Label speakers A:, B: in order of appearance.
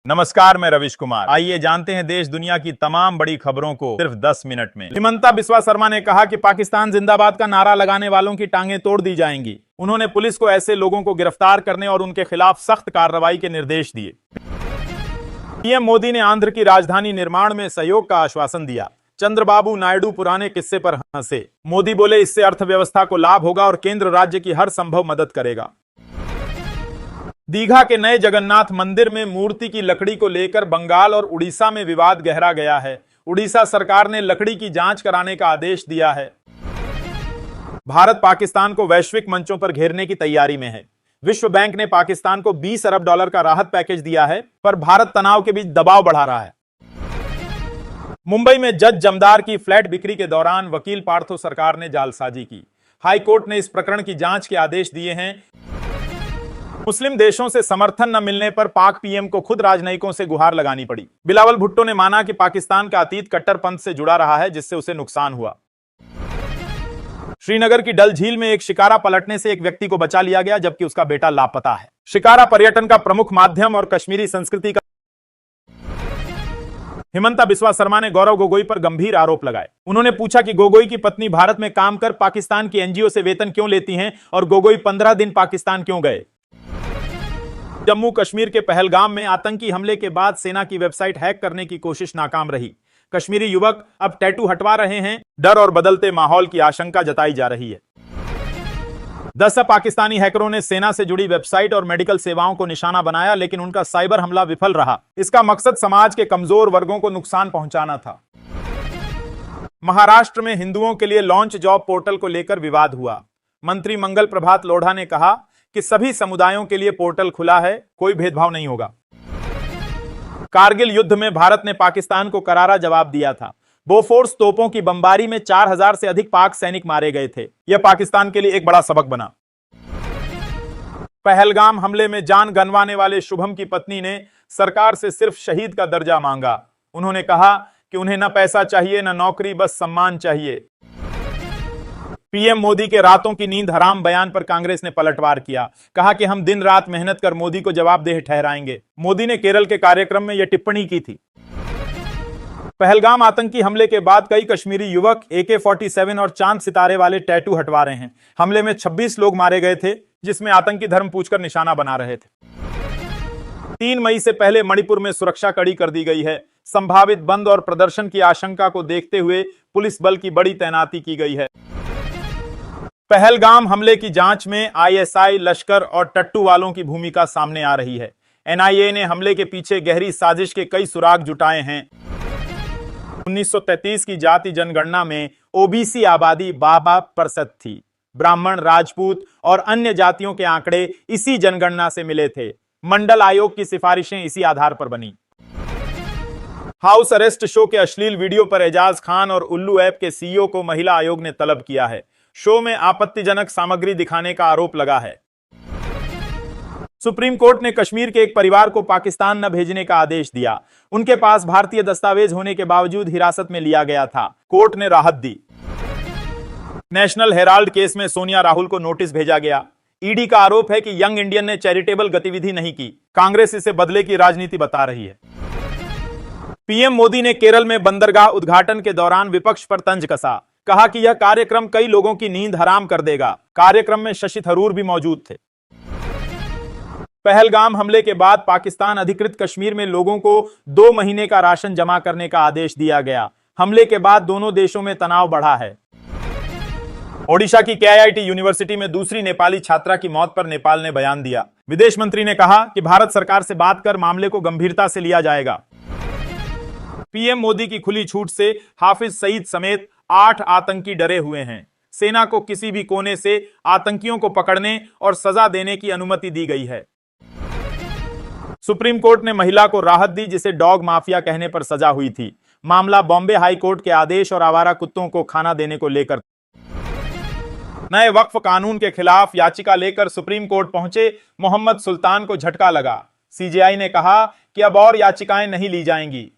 A: नमस्कार, मैं रविश कुमार। आइए जानते हैं देश दुनिया की तमाम बड़ी खबरों को सिर्फ 10 मिनट में। हिमंता बिस्वा शर्मा ने कहा कि पाकिस्तान जिंदाबाद का नारा लगाने वालों की टांगें तोड़ दी जाएंगी। उन्होंने पुलिस को ऐसे लोगों को गिरफ्तार करने और उनके खिलाफ सख्त कार्रवाई के निर्देश दिए। पीएम मोदी ने आंध्र की राजधानी निर्माण में सहयोग का आश्वासन दिया। चंद्रबाबू नायडू पुराने किस्से पर हंसे। मोदी बोले, इससे अर्थव्यवस्था को लाभ होगा और केंद्र राज्य की हर संभव मदद करेगा। दीघा के नए जगन्नाथ मंदिर में मूर्ति की लकड़ी को लेकर बंगाल और उड़ीसा में विवाद गहरा गया है। उड़ीसा सरकार ने लकड़ी की जांच कराने का आदेश दिया है। भारत पाकिस्तान को वैश्विक मंचों पर घेरने की तैयारी में है। विश्व बैंक ने पाकिस्तान को 20 अरब डॉलर का राहत पैकेज दिया है, पर भारत तनाव के बीच दबाव बढ़ा रहा है। मुंबई में जज जमदार की फ्लैट बिक्री के दौरान वकील पार्थो सरकार ने जालसाजी की। हाई कोर्ट ने इस प्रकरण की जांच के आदेश दिए हैं। मुस्लिम देशों से समर्थन न मिलने पर पाक पीएम को खुद राजनयिकों से गुहार लगानी पड़ी। बिलावल भुट्टो ने माना कि पाकिस्तान का अतीत कट्टरपंथ से जुड़ा रहा है, जिससे उसे नुकसान हुआ। श्रीनगर की डल झील में एक शिकारा पलटने से एक व्यक्ति को बचा लिया गया, जबकि उसका बेटा लापता है। शिकारा पर्यटन का प्रमुख माध्यम और कश्मीरी संस्कृति का। हिमंता बिस्वा शर्मा ने गौरव गोगोई पर गंभीर आरोप लगाए। उन्होंने पूछा कि गोगोई की पत्नी भारत में काम कर पाकिस्तान की एनजीओ से वेतन क्यों लेती हैं और गोगोई 15 दिन पाकिस्तान क्यों गए। जम्मू कश्मीर के पहलगाम में आतंकी हमले के बाद सेना की वेबसाइट हैक करने की कोशिश नाकाम रही। कश्मीरी युवक अब टैटू हटवा रहे हैं। डर और बदलते माहौल की आशंका जताई जा रही है। 10 पाकिस्तानी हैकरों ने सेना से जुड़ी वेबसाइट और मेडिकल सेवाओं को निशाना बनाया, लेकिन उनका साइबर हमला विफल रहा। इसका मकसद समाज के कमजोर वर्गों को नुकसान पहुंचाना था। महाराष्ट्र में हिंदुओं के लिए लॉन्च जॉब पोर्टल को लेकर विवाद हुआ। मंत्री मंगल प्रभात लोढ़ा ने कहा कि सभी समुदायों के लिए पोर्टल खुला है, कोई भेदभाव नहीं होगा। कारगिल युद्ध में भारत ने पाकिस्तान को करारा जवाब दिया था। बोफोर्स तोपों की बमबारी में 4000 से अधिक पाक सैनिक मारे गए थे। यह पाकिस्तान के लिए एक बड़ा सबक बना। पहलगाम हमले में जान गंवाने वाले शुभम की पत्नी ने सरकार से सिर्फ शहीद का दर्जा मांगा। उन्होंने कहा कि उन्हें न पैसा चाहिए, न नौकरी, बस सम्मान चाहिए। पीएम मोदी के रातों की नींद हराम बयान पर कांग्रेस ने पलटवार किया। कहा कि हम दिन रात मेहनत कर मोदी को जवाबदेह ठहराएंगे। मोदी ने केरल के कार्यक्रम में यह टिप्पणी की थी। पहलगाम आतंकी हमले के बाद कई कश्मीरी युवक AK-47 और चांद सितारे वाले टैटू हटवा रहे हैं। हमले में 26 लोग मारे गए थे, जिसमें आतंकी धर्म पूछकर निशाना बना रहे थे। 3 मई से पहले मणिपुर में सुरक्षा कड़ी कर दी गई है। संभावित बंद और प्रदर्शन की आशंका को देखते हुए पुलिस बल की बड़ी तैनाती की गई है। पहलगाम हमले की जांच में ISI, लश्कर और टट्टू वालों की भूमिका सामने आ रही है। NIA ने हमले के पीछे गहरी साजिश के कई सुराग जुटाए हैं। 1933 की जाति जनगणना में OBC आबादी 52% थी। ब्राह्मण, राजपूत और अन्य जातियों के आंकड़े इसी जनगणना से मिले थे। मंडल आयोग की सिफारिशें इसी आधार पर बनी। हाउस अरेस्ट शो के अश्लील वीडियो पर एजाज खान और उल्लू ऐप के CEO को महिला आयोग ने तलब किया है। शो में आपत्तिजनक सामग्री दिखाने का आरोप लगा है। सुप्रीम कोर्ट ने कश्मीर के एक परिवार को पाकिस्तान न भेजने का आदेश दिया। उनके पास भारतीय दस्तावेज होने के बावजूद हिरासत में लिया गया था। कोर्ट ने राहत दी। नेशनल हेराल्ड केस में सोनिया राहुल को नोटिस भेजा गया। ईडी का आरोप है कि यंग इंडियन ने चैरिटेबल गतिविधि नहीं की। कांग्रेस इसे बदले की राजनीति बता रही है। पीएम मोदी ने केरल में बंदरगाह उद्घाटन के दौरान विपक्ष पर तंज कसा। कहा कि यह कार्यक्रम कई लोगों की नींद हराम कर देगा। कार्यक्रम में शशि थरूर भी मौजूद थे। पहलगाम हमले के बाद पाकिस्तान अधिकृत कश्मीर में लोगों को 2 महीने का राशन जमा करने का आदेश दिया गया। हमले के बाद दोनों देशों में तनाव बढ़ा है। ओडिशा की KIIT यूनिवर्सिटी में दूसरी नेपाली छात्रा की मौत पर नेपाल ने बयान दिया। विदेश मंत्री ने कहा कि भारत सरकार से बात कर मामले को गंभीरता से लिया जाएगा। पीएम मोदी की खुली छूट से हाफिज सईद समेत 8 आतंकी डरे हुए हैं। सेना को किसी भी कोने से आतंकियों को पकड़ने और सजा देने की अनुमति दी गई है। सुप्रीम कोर्ट ने महिला को राहत दी, जिसे डॉग माफिया कहने पर सजा हुई थी। मामला बॉम्बे हाई कोर्ट के आदेश और आवारा कुत्तों को खाना देने को लेकर। नए वक्फ कानून के खिलाफ याचिका लेकर सुप्रीम कोर्ट पहुंचे मोहम्मद सुल्तान को झटका लगा। CJI ने कहा कि अब और याचिकाएं नहीं ली जाएंगी।